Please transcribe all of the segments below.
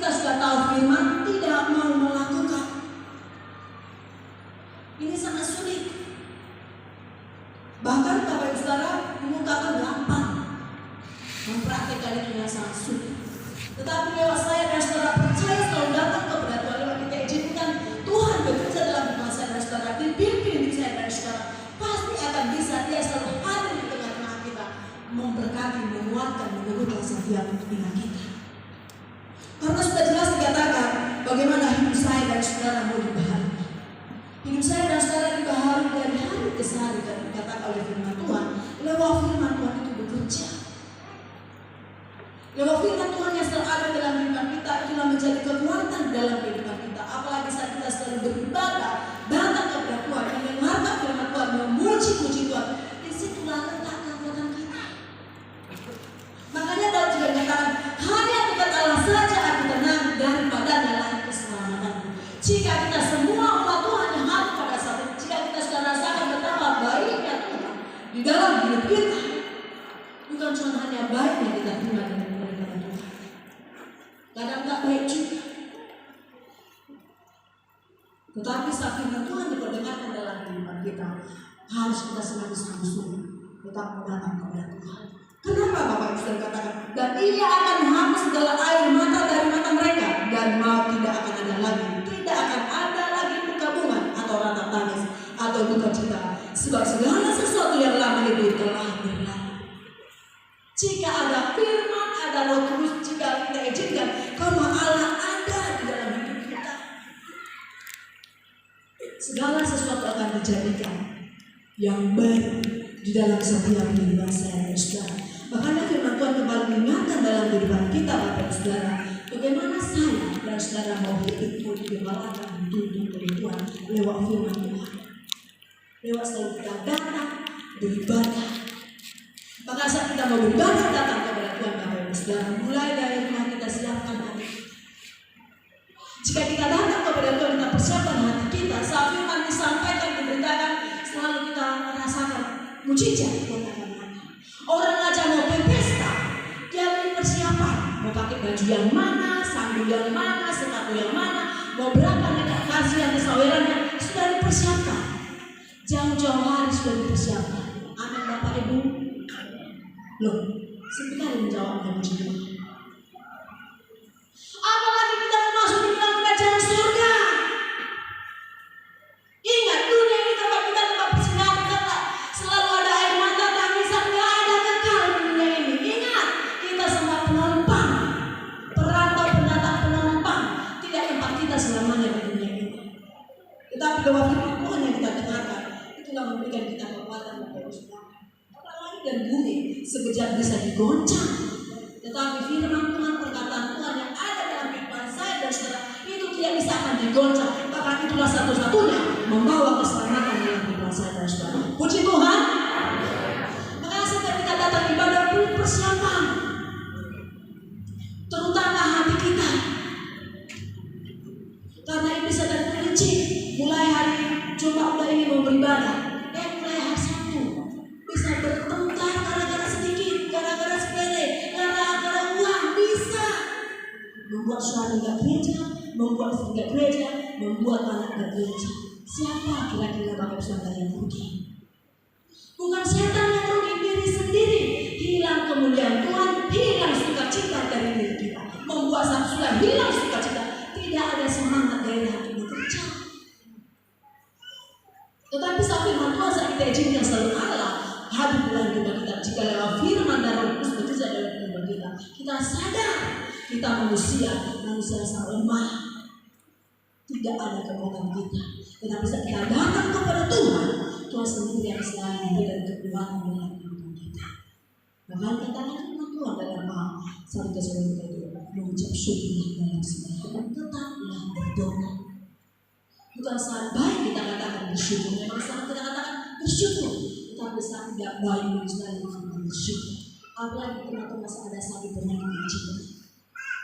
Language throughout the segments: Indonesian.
kita sudah tahu firman, tidak mau melakukan. Ini sangat sulit. Bahkan Bapak Ibu Saudara mengungkapkan gampang, mempraktikkan itu yang sangat sulit. Tetapi lewat saya dan saudara percaya selalu datang kepada Tuhan, lewat kita izinkan Tuhan bekerja dalam hidup saya dan saudara, dipimpin di saya dan saudara, pasti akan bisa. Dia selalu hadir di tengah-tengah kita, memberkati, menguatkan, meneguhkan setiap iman kita. Karena sudah jelas dikatakan bagaimana hidup saya dan saudara mau dibaharui. Hidup saya dan saudara dibaharui dari hari ke hari, dan dikatakan oleh firman Tuhan, lewat firman Tuhan itu bekerja. Lewat firman Tuhan yang selalu ada dalam kehidupan kita, itulah menjadi kekuatan dalam kehidupan kita. Apalagi saat kita selalu beribadah, datang kepada Tuhan, mendengarkan firman Tuhan, memuji-muji Tuhan, disitulah letak kekuatan kita. Makanya Daud juga mengatakan, hanya dekat Allah saja aku tenang, daripada dalam keselamatan. Jika kita semua umat Tuhan yang hadir pada saat ini, jika kita sudah rasakan betapa baiknya Tuhan di dalam hidup kita, bukan cuma hanya baik yang kita terima dari Tuhan, kadang tak baik juga. Tetapi saat firman Tuhan diperdengarkan dalam kehidupan kita, harus kita selalu sungguh-sungguh tetap datang kepada Tuhan. Kenapa Bapak Ibu sudah katakan, dan ia akan menghapus segala air mata dari mata mereka, dan maut tidak akan ada lagi, tidak akan ada lagi perkabungan atau ratap tangis atau duka cita, sebab segala sesuatu yang lama itu telah berlalu. Jika ada firman, ada Roh Kudus, jika kita izinkan karena Allah ada di dalam hidup kita, segala sesuatu akan dijadikan yang baru di dalam setiap kehidupan saya dan saudara. Makanya firman Tuhan kembali mengingatkan dalam kehidupan kita Bapak Saudara, bagaimana saya dan saudara mau hidup digembalakan, dituntun oleh Tuhan lewat firman Tuhan, lewat selalu kita datang beribadah. Maka saat kita mau beribadah, datang kepada Tuhan Bapak Saudara, mulai dari rumah kita siapkan hati. Jika kita datang kepada Tuhan, kita persiapkan hati kita, saat firman disampaikan, diberitakan, selalu kita merasakan mujizat katakan hati. Orang aja mau berpesta, dia beri persiapan, mau pakai baju yang mana, sandal yang mana, sepatu yang mana, mau berapa nekat kasih yang kesawerannya, sudah dipersiapkan. Jauh-jauh hari sudah dipersiapkan. Anak Bapak Ibu, loh, sebentar menjawabnya puji Tuhan. Apalagi kita masuk di dalam kerajaan surga. Ingat, dunia ini tempat kita tempat persinggahan kita. Selalu ada air mata, tangisan, gak ada kekal di dunia ini. Ingat, kita semua penumpang, perantau, pendatang, penumpang. Tidak tempat kita selamanya di dunia ini. Tetapi lewat firman Tuhan yang kita dengarkan, itulah memberikan kita kekuatan Bapak Ibu. Apalagi dan bumi sekejap bisa digoncang. Tetapi firman Tuhan, perkataan Tuhan yang ada dalam kehidupan saya dan saudara, itu tidak bisa akan digoncang. Bahkan itulah satu-satunya membawa keselamatan dalam kehidupan saya dan saudara. Puji Tuhan. Maka setiap kita datang ibadah perlu persiapan, terutama hati kita. Karena ini bisa terperinci. Mulai hari Jumat udah ini mau beribadah, mulai hari Sabtu bisa bertengkar gara-gara sedikit, gara-gara sepele, gara-gara uang, bisa membuat suami gak gereja, membuat istri gak gereja, membuat anak gak gereja. Siapa kira-kira Bapak Saudara yang rugi? Bukan setan yang rugi, diri sendiri. Hilang kemuliaan Tuhan, hilang sukacita dari diri kita, membuat sudah hilang sukacita, tidak ada semangat dari hati bekerja. Tetapi saat firman Tuhan saat kita izinkan selalu Allah hadir dalam kehidupan kita, jika lewat firman dan Roh Kudus bekerja dalam kehidupan kita, kita sadar kita manusia sangat lemah, tidak ada kekuatan kita. Tetapi saat kita datang kepada Tuhan, Tuhan sendiri yang selalu memberikan kekuatan dalam kehidupan kita. Bahkan katakan firman Tuhan dalam satu Tesalonika itu mengucap syukur dalam segala, tetaplah berdoa. Bukan saat baik kita katakan bersyukur, memang saat kita katakan bersyukur, tetapi saat tidak baik selalu bersyukur. Apalagi kenapa masih ada sakit penyakit di jiwa.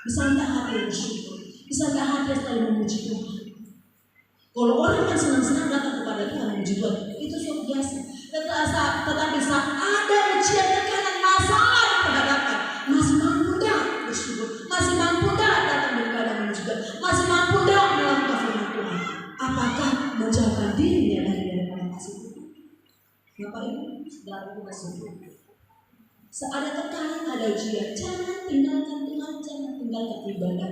Bisa tidak hati bersyukur, bisa tidak hati selalu memuji Tuhan. Kalau orang yang senang-senang datang kepada Tuhan memuji Tuhan, itu suatu biasa. Tetapi saat ada ujian, tekanan, masalah yang terhadapkan, masih mampu tak bersyukur, masih mampu tak datang beribadah dirinya daripada kasih Tuhan. Bapak Ibu, saudara kita semua. Seada tekanan, ada ujian, jangan tinggalkan Tuhan, jangan tinggalkan ibadah.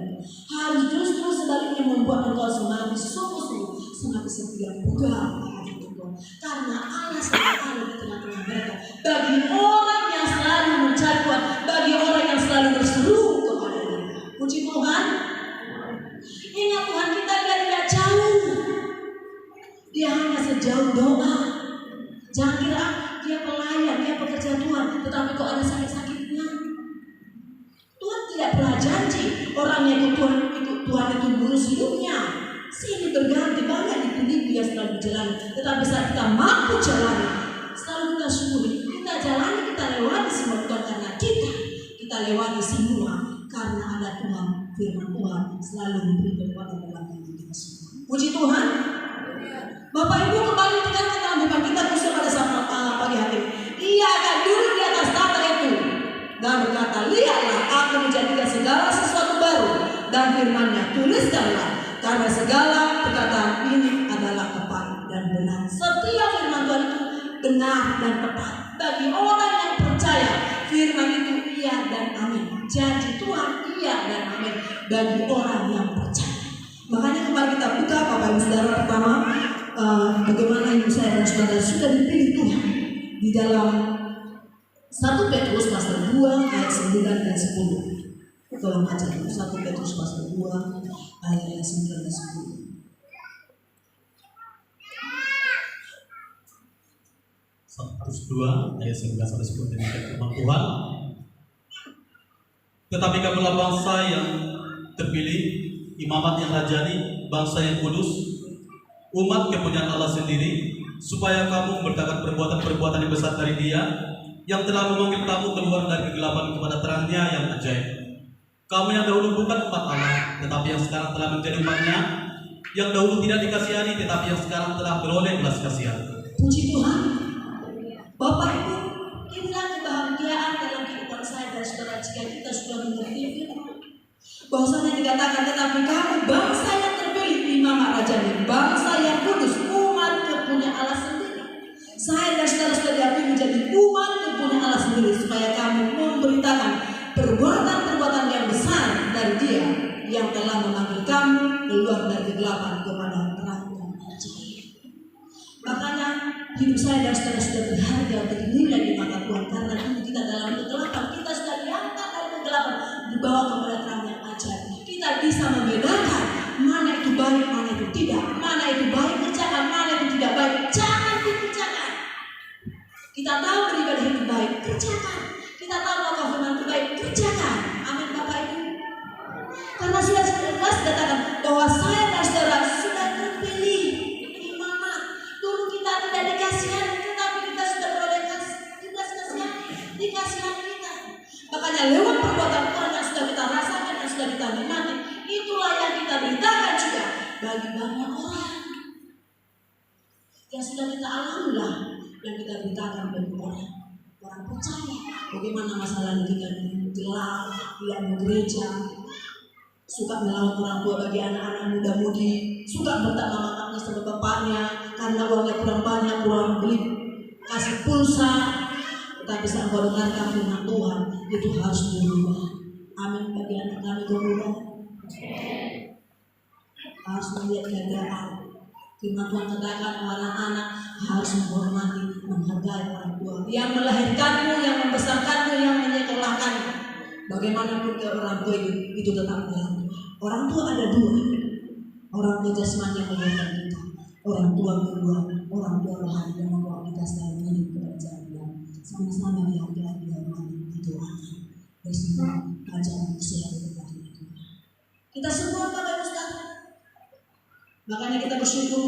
Harus justru sebaliknya membuat engkau semakin sungguh-sungguh, semakin setia pegang hati Tuhan. Karena Allah selalu ada di tengah-tengah mereka. Bagi orang yang selalu mencari Tuhan, bagi orang yang selalu berseru kepada Dia. Puji Tuhan. Ingat Tuhan kita tidak jauh. Dia hanya sejauh doa. Jangan kira dia pelayan, dia pekerja Tuhan, tetapi kok ada sakit-sakitnya. Tuhan tidak pernah janji orang yang ikut Tuhan itu mulus hidupnya. Sini berganti banyak di dia selalu berjalan. Tetapi saat kita mampu jalani, selalu kita syukuri. Kita jalani, kita lewati semua Tuhan karena kita lewati semua karena ada Tuhan. Firman Tuhan selalu memberi kekuatan dalam diri kita semua. Puji Tuhan. Bapak Ibu kembali tekankan dalam depan kita khusus pada saat pagi hari. Ia akan duduk di atas tahta itu dan berkata, lihatlah aku menjadikan segala sesuatu baru, dan firman-Nya tuliskanlah, karena segala perkataan ini adalah tepat dan benar. Setiap firman Tuhan itu benar dan tepat bagi orang yang percaya. Firman itu iya dan amin. Janji Tuhan iya dan amin bagi orang yang percaya. Makanya kembali kita buka Bapak Ibu Saudara pertama. Bagaimana ibu saya dan saudara sudah dipilih Tuhan di dalam 1 Petrus pasal 2 ayat 9 dan 10. Tolong baca 1 Petrus pasal 2 ayat 9 dan 10. 1 Petrus 2 ayat 9 sampai 10 demikian firman Tuhan. Tetapi kamulah bangsa yang terpilih, imamat yang rajani, bangsa yang kudus, umat kepunyaan Allah sendiri, supaya kamu memberitakan perbuatan-perbuatan yang besar dari Dia yang telah memanggil kamu keluar dari kegelapan kepada terang-Nya yang ajaib. Kamu yang dahulu bukan umat Allah, tetapi yang sekarang telah menjadi umat-Nya, yang dahulu tidak dikasihani, tetapi yang sekarang telah beroleh belas kasihan. Puji Tuhan. Bapak Ibu, inilah kebahagiaan dalam kehidupan saya dan saudara jika kita sudah mengerti firman. Bahwasanya dikatakan, tetapi kamu bangsa yang terpilih, imamat rajani, bangsa yang kudus, umat kepunyaan Allah sendiri. Saya dan saudara-saudara diakui menjadi umat kepunyaan Allah sendiri, supaya kamu memberitakan perbuatan-perbuatan yang besar dari Dia yang telah memanggil kamu keluar dari kegelapan kepada terang yang ajaib. Makanya hidup saya dan saudara-saudara berharga, bernilai di mata Tuhan, karena dulu kita dalam kegelapan, kita sudah diangkat dari kegelapan, dibawa kepada terang yang ajaib. Kita bisa membedakan mana itu baik, mana itu tidak, mana itu baik kerjakan, mana itu tidak baik, jangan dikerjakan. Kita tahu beribadah itu baik, kerjakan. Kita tahu bahwa firman itu baik, kerjakan. Amin Bapak Ibu. Karena sudah jelas dikatakan bahwa saya dan saudara sudah terpilih imamat. Dulu kita tidak dikasihani, tetapi kita sudah beroleh dikasihani kita. Makanya lewat perbuatan Tuhan yang sudah kita rasakan, yang sudah kita nikmati, itulah yang kita beritakan juga bagi banyak orang. Yang sudah kita alami lah yang kita beritakan bagi orang percaya. Bagaimana masalah kita gelap, tidak mau gereja, suka melawan orang tua bagi anak-anak muda-mudi, suka bertak-makan sama bapaknya karena uangnya kurang banyak, kurang beli kasih pulsa. Tetapi saat kau dengarkan firman Tuhan, itu harus berubah. Amin bagi anak kami berubah. Harus melihat keadaan. Firman Tuhan katakan anak-anak harus menghormati, menghargai orang tua yang melahirkanmu, yang membesarkanmu, yang menyekolahkanmu. Bagaimanapun orang tua itu tetap berharga. Orang tua ada dua, orang tua jasmani yang melahirkan kita, orang tua kedua, orang tua rohani yang membawa kita selalu menuju kerajaan Allah. Sama-sama dihargai, dihormati, didoakan. Bersama kerajaan kesehatan kepada itu. Kita semua Bapak Ibu Saudara. Makanya kita bersyukur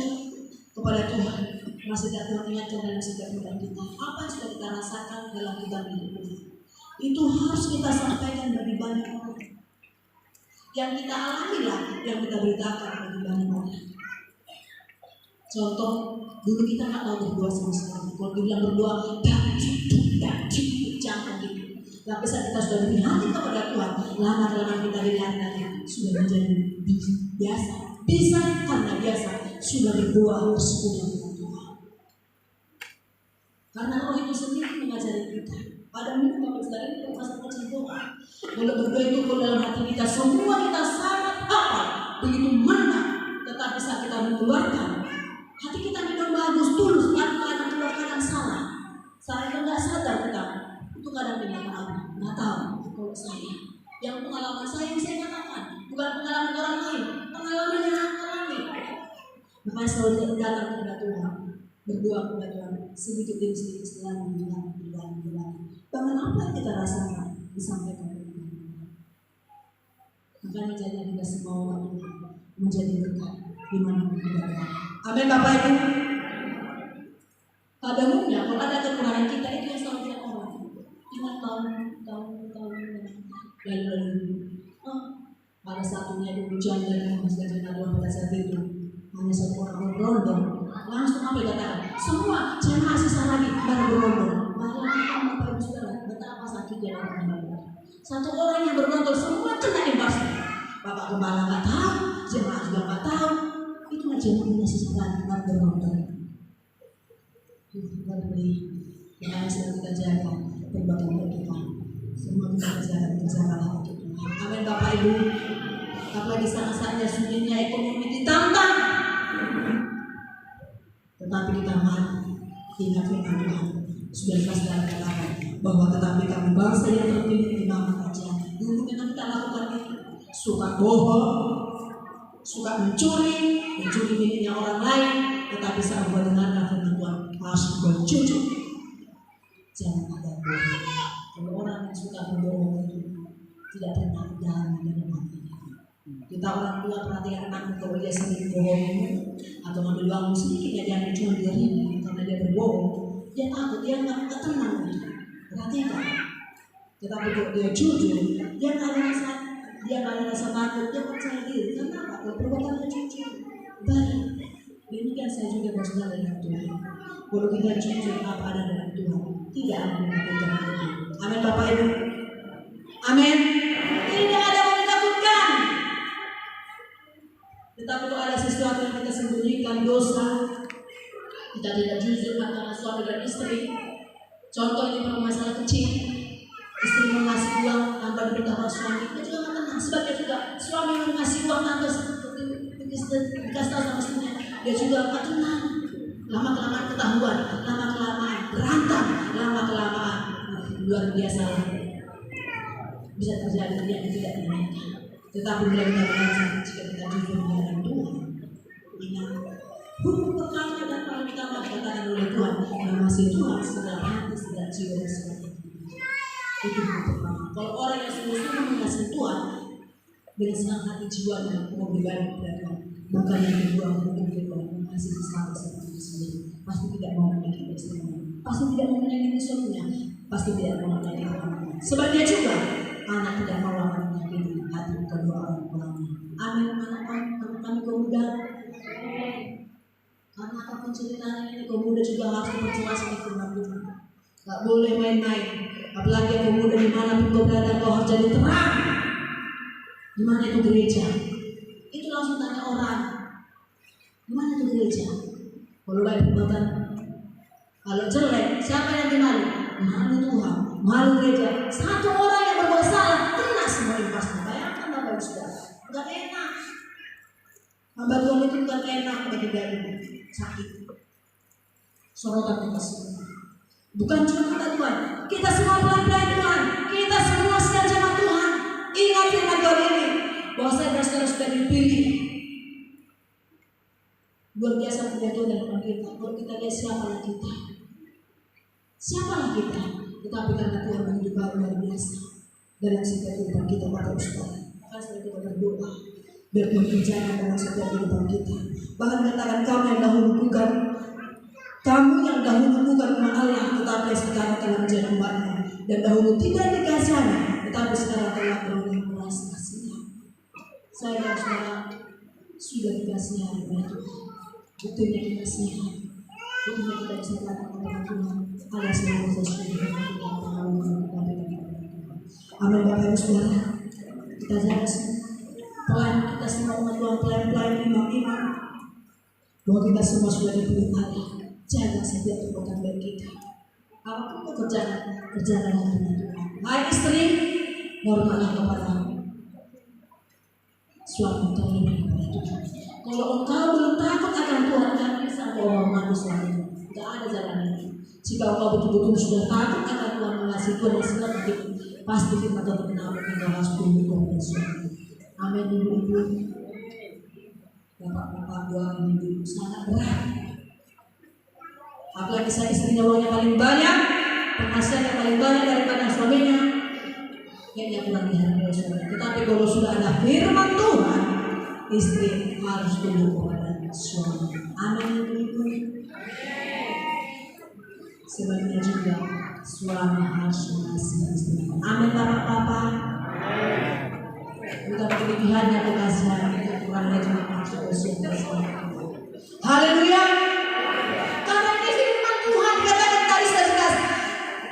kepada Tuhan. Masih tidak Tuhan ingatkan dalam setiap hidup kita. Apa yang sudah kita rasakan dalam hidup kita, itu harus kita sampaikan bagi banyak orang. Yang kita alami lah, yang kita beritakan bagi banyak orang. Contoh, dulu kita nggak tahu berdoa sama sekali. Kalau dibilang berdoa, jangan gitu. Tapi saat kita sudah beri hati kepada Tuhan, lama-lama kita lihat sudah menjadi biasa. Bisa karena biasa sudah berbuah bersekutu dengan Tuhan. Karena Roh itu sendiri mengajari kita. Pada minggu Bapak Saudara ini pasal kecil doa. Kalau berdoa itu dalam hati kita, semua kita sangat hafal, begitu mana. Tetapi saat kita mengeluarkan, hati kita memang bagus, tulus, kadang keluar kadang salah. Saya tidak sadar kita. Itu kadang kenyataan, nggak tahu kalau saya. Yang pengalaman saya yang saya katakan, bukan pengalaman orang lain, pengalaman yang aku alami. Makanya selalu datang kepada Tuhan, berdoa kepada Tuhan, sedikit demi sedikit selalu bilang. Bahkan apa yang kita rasakan disampaikan kepada Tuhan. Makanya jadi kita semua orang Tuhan menjadi berkat di mana pun kita berada. Amin Bapak Ibu. Pada umumnya kalau ada kekurangan kita itu yang selalu kita orang. Ingat tahun lalu. Pada satunya itu hujan dan masih ada pada saat itu hanya satu orang berondong. Langsung apa dikatakan? Semua jemaah sisa lagi baru berondong. Bayangkan Bapak Ibu Saudara betapa sakitnya orang berondong. Satu orang yang berondong semua kena imbasnya. Bapak Gembala nggak tahu, jemaah juga nggak tahu. Itu jemaahnya sisa lagi baru berondong. Kita beri yang sedang kita jaga berbagai kita. Semua kita jaga hati Tuhan. Amin Bapak Ibu. Apalagi saat-saatnya sunyinya ekonomi ditantang, tetapi kita mari ingat firman Tuhan. Sudah jelas dalam katakan bahwa tetapi kami bangsa yang terpilih di nama kerajaan. Dulu memang kita lakukan itu, suka bohong, suka mencuri miliknya orang lain, tetapi saat mendengarkan firman Tuhan harus berjujur. Jangan ada bohong. Kalau orang yang suka berbohong itu tidak pernah dalam hatinya. Kita orang tua perhatikan anak kalau dia sering bohong atau ngambil uang sedikit ya dia cuma diri karena dia berbohong, dia takut, dia nggak tenang. Perhatikan. Tetapi kalau dia jujur, dia nggak ada rasa takut, dia percaya diri. Kenapa? Kalau perbuatannya jujur, baik. Demikian saya juga bersaudara dengan Tuhan. Kalau kita jujur apa ada dengan Tuhan, tidak ada yang menakutkan. Amin Bapak Ibu. Amin. Tidak ada yang ditakutkan. Tetapi kalau ada sesuatu yang kita sembunyikan, dosa, kita tidak jujur antara suami dan istri. Contoh ini masalah kecil, istri mengasih uang tanpa diberitahu suami, kita juga nggak tenang. Sebab dia juga suami mengasih uang tanpa dikasih tahu sama istrinya, dia juga nggak tenang. Lama-kelamaan ketahuan, lama-kelamaan berantem, lama-kelamaan luar biasa bisa terjadi yang tidak diinginkan. Tetapi bila kita belajar, jika kita jujur menghadap Tuhan, ingat hukum pertama dan paling utama dikatakan oleh Tuhan, mengasihi Tuhan segenap hati, segenap jiwa dan segenap pikiran. Itu hukum pertama. Kalau orang yang sungguh-sungguh mengasihi Tuhan dengan senang hati jiwa dan mau beribadah kepada Tuhan, maka yang kedua hukum kedua mengasihi sesama seperti sendiri. Pasti tidak mau menyakiti istrinya, pasti tidak mau menyakiti suaminya, pasti tidak mau menyakiti anaknya. Sebab dia juga anak tidak mau akan menyakiti hati kedua orang tuanya. Amin. Anak kami kaum muda, karena apapun ceritanya ini kaum muda juga harus diperjelas oleh firman Tuhan. Tak boleh main-main. Apalagi kaum muda dimanapun kau berada, kau harus jadi terang. Di mana itu gereja? Itu langsung tanya orang. Di mana itu gereja? Kalau baik perbuatan, kalau jelek, siapa yang dimalu? Malu Tuhan, malu gereja. Satu orang yang berbuat salah, kena semua impasnya. Bayangkan Bapak Saudara, enggak enak. Hamba Tuhan itu bukan enak bagi diri, sakit. Sorotan kita semua. Bukan cuma kita Tuhan, kita semua pelan-pelan Tuhan, kita semua sedang jemaat Tuhan. Ingat firman Tuhan ini, bahwa saya dan saudara sudah dipilih. Luar biasa punya Tuhan dalam kita. Kalau kita lihat siapalah kita, siapalah kita, tetapi karena Tuhan menghidupkan luar biasa dalam setiap kehidupan kita, Bapak Saudara. Maka setelah kita berdoa, biar Tuhan bicara dalam setiap kehidupan kita. Bahkan katakan kamu yang dahulu bukan umat Allah, tetapi sekarang telah menjadi umatnya, dan dahulu tidak dikasihannya, tetapi sekarang telah beroleh belas kasihan. Saya dan saudara sudah dikasihani oleh Tuhan. Buktinya dikasihani, buktinya kita bisa datang kepada Tuhan. Allah selalu sesuai dengan kita tahu dan kita Amin Bapak Ibu Saudara. Kita jaga pelan, kita semua umat Tuhan, pelan-pelan imam-imam, bahwa kita semua sudah dipilih Allah. Jaga setiap perbuatan baik kita. Apapun pekerjaan, kerjakan dengan Tuhan. Hai istri, hormatlah kepada suami terlebih kepada Tuhan. Kalau engkau belum takut akan Tuhan, akan bisa engkau menghormati suamimu. Tidak ada jalan lain. Jika engkau betul-betul sudah takut akan Tuhan, mengasihi Tuhan dan segala hidup, pasti firman Tuhan mengenal engkau harus tunduk kepada suami. Amin. Ibu-ibu, bapak-bapak, buah ibu sangat berat. Apalagi saya istrinya uangnya paling banyak, penghasilannya paling banyak daripada suaminya, yang dia kurang dihargai suami. Tetapi kalau sudah ada firman Tuhan, istri harus tunduk kepada suami. Amin ibu-ibu. Sebaliknya juga suami harus mengasihi istri. Amin bapak-bapak. Bukan kelebihannya kekasihan, kita kurangnya juga harus bersyukur. Haleluya. Karena ini firman Tuhan katakan tadi jelas,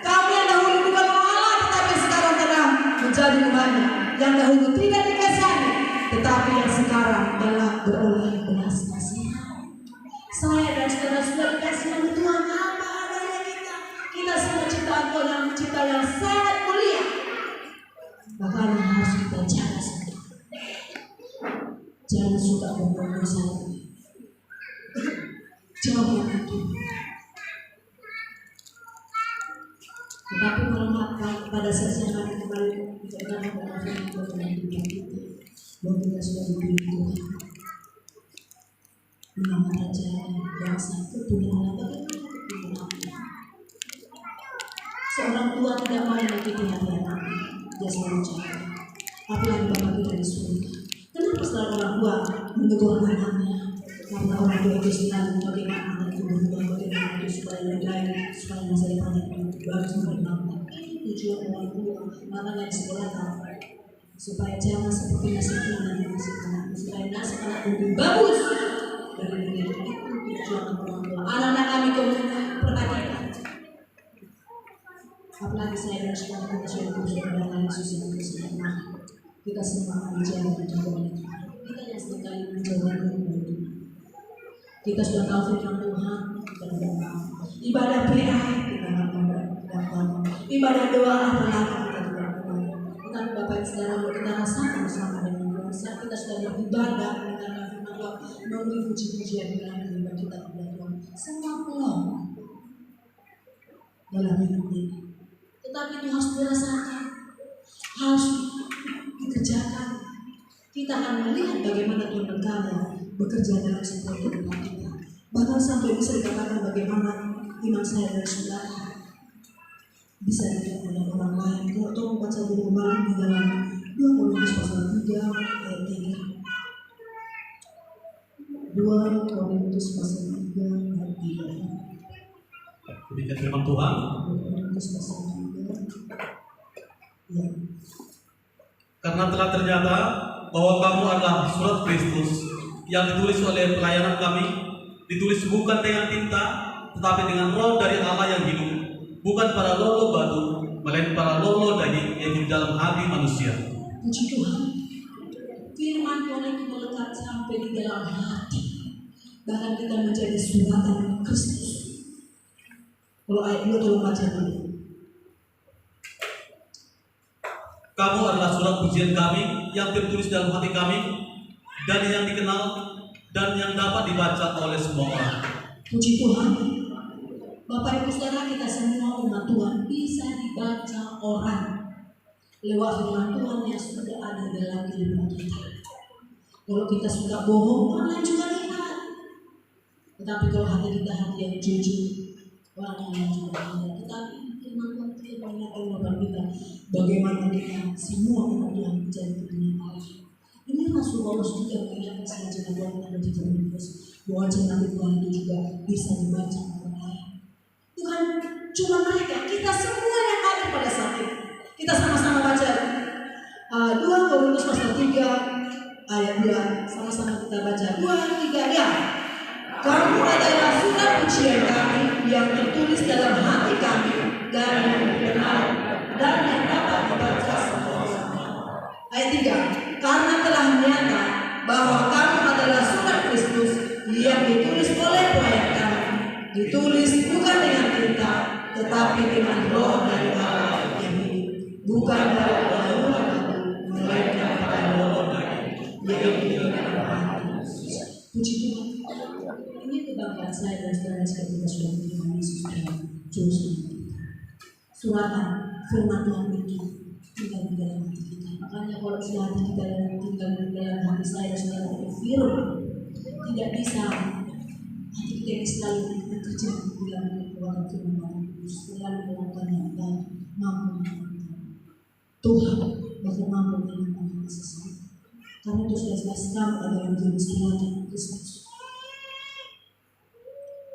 kamu yang dahulu bukan Allah, tetapi sekarang telah menjadi umatnya. Yang dahulu tidak dikasihi, tetapi yang sekarang telah beroleh belas kasihan. Saya dan saudara sudah dikasihi Tuhan apa adanya kita. Kita semua ciptaan Tuhan yang cipta yang sangat mulia. Makanya harus kita jaga semua. Jangan suka berbuat dosa. Jauhkan itu. Tetapi pada saat yang kami kembali menjaga kepada firman Tuhan kita, bahwa kita sudah diberi Tuhan. Nama Raja bangsa keturunan bagaimana keturunan. Seorang tua tidak mau menyakiti hati anaknya. Dia selalu jaga. Apalagi Bapak kita di surga. Kenapa selalu orang tua menegur anaknya? Karena orang tua itu selalu bagaimana anak itu berubah, bagaimana itu supaya lebih baik, supaya masa depannya bagus berkembang. Ini tujuan orang tua. Makanya di sekolah tahu supaya jangan seperti nasib anak supaya nasib anak lebih bagus dari itu. Itu tujuan orang tua. Anak-anak kami perhatikan. Apalagi saya dan sekolah kita sudah berusaha dengan Yesus yang bersama. Kita semua akan menjaga Tuhan. Kita yang sekali menjaga Tuhan. Kita sudah tahu firman Tuhan, kita sudah tahu. Ibadah PA kita tidak tahu. Ibadah doa apalagi kita tidak tahu. Tetapi Bapak Ibu Saudara, kita rasakan bersama dengan Tuhan. Saat kita sudah beribadah mendengarkan firman Tuhan, memberi puji-pujian dalam ibadah kita kepada Tuhan. Semua peluang dalam hidup ini. Tetapi itu harus dirasakan, harus dikerjakan. Kita akan melihat bagaimana Tuhan berkarya bekerja dalam setiap kehidupan kita. Bahkan sampai bisa dikatakan bagaimana iman saya dan saudara bisa dilihat oleh orang lain. Kalau Tuhan membaca dulu kembali di dalam 2 Korintus pasal 3 ayat 3. 2 Korintus pasal 3 ayat 3. Demikian firman Tuhan. 2 Korintus pasal 3. Ya. Karena telah ternyata bahwa kamu adalah surat Kristus yang ditulis oleh pelayanan kami, ditulis bukan dengan tinta, tetapi dengan roh dari Allah yang hidup, bukan para lolo batu, melainkan para lolo daging yang di dalam hati manusia. Puji Tuhan, firman Tuhan itu melekat sampai di dalam hati, bahkan kita menjadi suratan Kristus. Kalau ayat 2 tolong baca dulu. Kamu adalah surat pujian kami yang tertulis dalam hati kami dan yang dikenal dan yang dapat dibaca oleh semua orang. Puji Tuhan, Bapak Ibu Saudara, kita semua umat Tuhan bisa dibaca orang lewat firman Tuhan yang sudah ada dalam kehidupan kita. Kalau kita suka bohong, orang lain juga lihat. Tetapi kalau hati kita hati yang jujur, orang lain juga lihat. Tetapi firman Tuhan itu mengingatkan kepada kita bagaimana kita semua umat Tuhan menjadi kebenaran Allah. Ini Rasul Paulus juga mengingatkan saya jangan Tuhan ada di Korintus bahwa jangan Tuhan itu juga bisa dibaca orang lain. Bukan cuma mereka, kita semua yang ada pada saat itu. Kita sama-sama baca 2 Korintus pasal 3 ayat 2. Sama-sama kita baca 2, 3 ya. Kamu adalah surat pujian kami yang tertulis dalam hati kami dan yang benar dan yang dapat dibaca Ayat 3, karena telah nyata bahwa kamu adalah surat Kristus yang ditulis oleh pelayan kami, ditulis bukan dengan tinta, tetapi dengan roh dari Allah yang hidup, bukan dari Allah, melainkan dari roh yang hidup dalam hati. Puji Tuhan. Ini kebanggaan saya dan saudara sekalian, kita sudah menerima Yesus dalam juru selamat kita. Suratan firman Tuhan itu tinggal di dalam hati kita. Makanya kalau sudah hati kita tinggal di dalam hati saya dan saudara itu firman, tidak bisa hati kita ini selalu bekerja di dalam kekuatan firman Tuhan, selalu melakukan yang baik, mampu Tuhan bahkan mampu menyenangkan sesuatu. Karena itu sudah jelas kamu adalah menjadi suratan Kristus.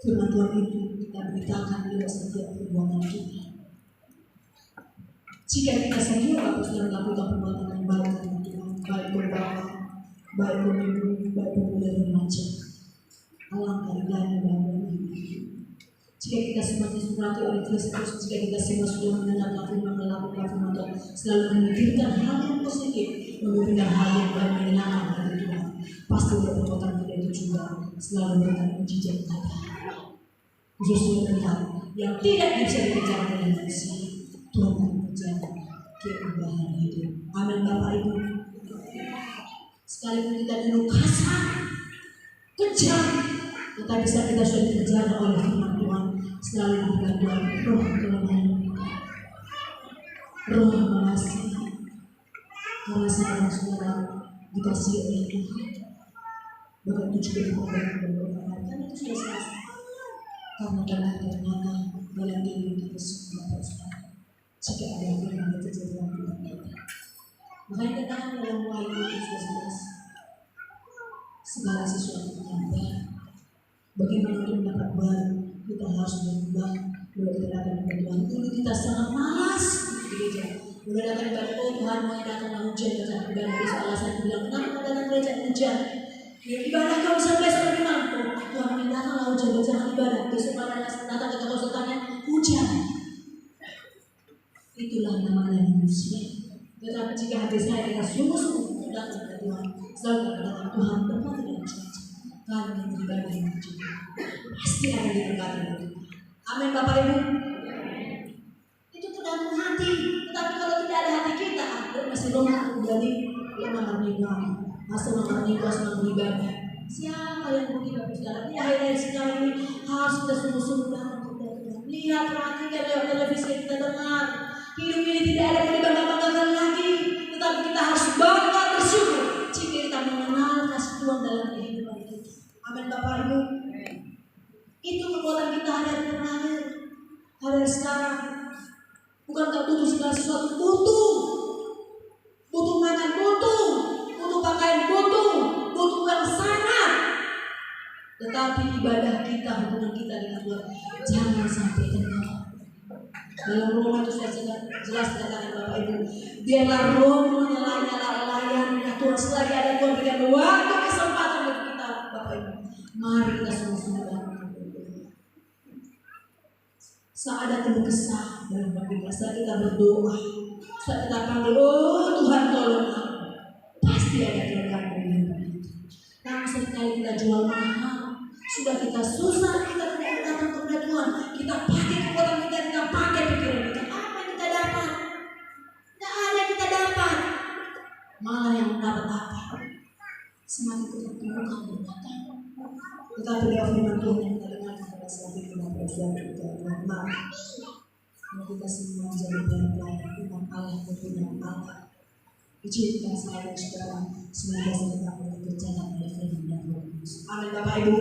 Firman Tuhan itu kita beritakan lewat setiap perbuatan kita. Jika kita semua harus melakukan perbuatan yang baik dengan Tuhan, baik berdoa, baik berminggu, baik pemuda remaja, alangkah indahnya bahagia hidup. Jika kita semua disurati oleh Kristus, jika kita semua sudah mendengarkan firman, melakukan firman Tuhan, selalu memikirkan hal yang positif, memikirkan hal yang baik, menyenangkan hati Tuhan, pasti perbuatan kita itu juga selalu memberikan mujizat tadi. Khususnya tentang yang tidak bisa dikerjakan oleh manusia, Tuhan akan kerjakan keindahan hidup. Amin Bapak Ibu. Sekalipun kita dulu kasar, kejam, tetapi saat kita sudah dikerjakan oleh firman Tuhan, selalu diberikan Tuhan roh kelemahan, roh mengasihi. Karena saya dan saudara dikasihi oleh Tuhan, bahkan itu juga diperbaiki dan berkata, karena itu sudah selesai. Karena telah ternyata dalam diri kita semua saudara, jika ada yang firman bekerja dalam diri kita. Makanya katakan dalam Wahyu itu sudah jelas, segala sesuatu yang baik. Bagaimana untuk mendapat baru, kita harus berubah. Dulu kita datang kepada Tuhan, dulu kita sangat malas di gereja. Dulu datang kepada Tuhan, mau datang hujan, datang ibadah. Besok alasan bilang, kenapa datang gereja hujan? Ya, ibadah kau sampai lebih mampu. Tuhan datanglah hujan, jangan ibadah. Besok pada datang ke toko tanya hujan. Itulah namanya manusia. Tetapi jika hati saya dengan sungguh-sungguh datang kepada Tuhan, selalu katakan Tuhan berkati dengan cuaca. Kami beribadah yang juga pasti akan diberkati oleh Tuhan. Amin Bapak Ibu. Itu tergantung hati. Tetapi kalau tidak ada hati kita, masih lemah dari lemah mingguan, masih lemah mingguan, masih beribadah. Siapa yang beribadah sekarang? Di akhir-akhir sekarang ini harus kita sungguh-sungguh datang kepada Tuhan. Lihat, perhatikan lewat televisi yang kita dengar. Hidup ini tidak ada yang dibangga-banggakan lagi, tetapi kita harus bangga bersyukur jika kita mengenal kasih Tuhan dalam kehidupan kita. Amin Bapak Ibu. Itu kekuatan kita hari terakhir, hari sekarang. Bukankah butuh segala sesuatu? Butuh makan, butuh pakaian, butuh yang sangat. Tetapi ibadah kita, hubungan kita dengan Tuhan jangan sampai kendor. Dalam Roma itu sudah jelas dikatakan Bapak Ibu, biarlah roh menyala-nyala layar Tuhan selagi ada Tuhan berikan waktu kesempatan untuk kita Bapak Ibu. Mari kita sungguh-sungguh datang kepada Tuhan. Saat ada keluh kesah dalam hidup kita, saat kita berdoa, saat kita panggil, oh Tuhan tolong aku, pasti ada kelemahan dari hidup kita. Karena seringkali kita jual mahal, sudah kita susah, kita tidak datang kepada Tuhan, kita pakai kekuatan kita pakai pikiran kita. Apa yang kita dapat? Tidak ada yang kita dapat. Malah yang dapat apa? Semakin kita temukan berkata. Tetapi lewat firman Tuhan yang kita dengar pada saat itu, Bapak Saudara kita berdoa. Kalau kita semua menjadi pelayan umat Allah kepada Allah. Izinkan saya dan saudara semoga kita dapat dikerjakan oleh firman dan Roh Kudus. Amin Bapak Ibu.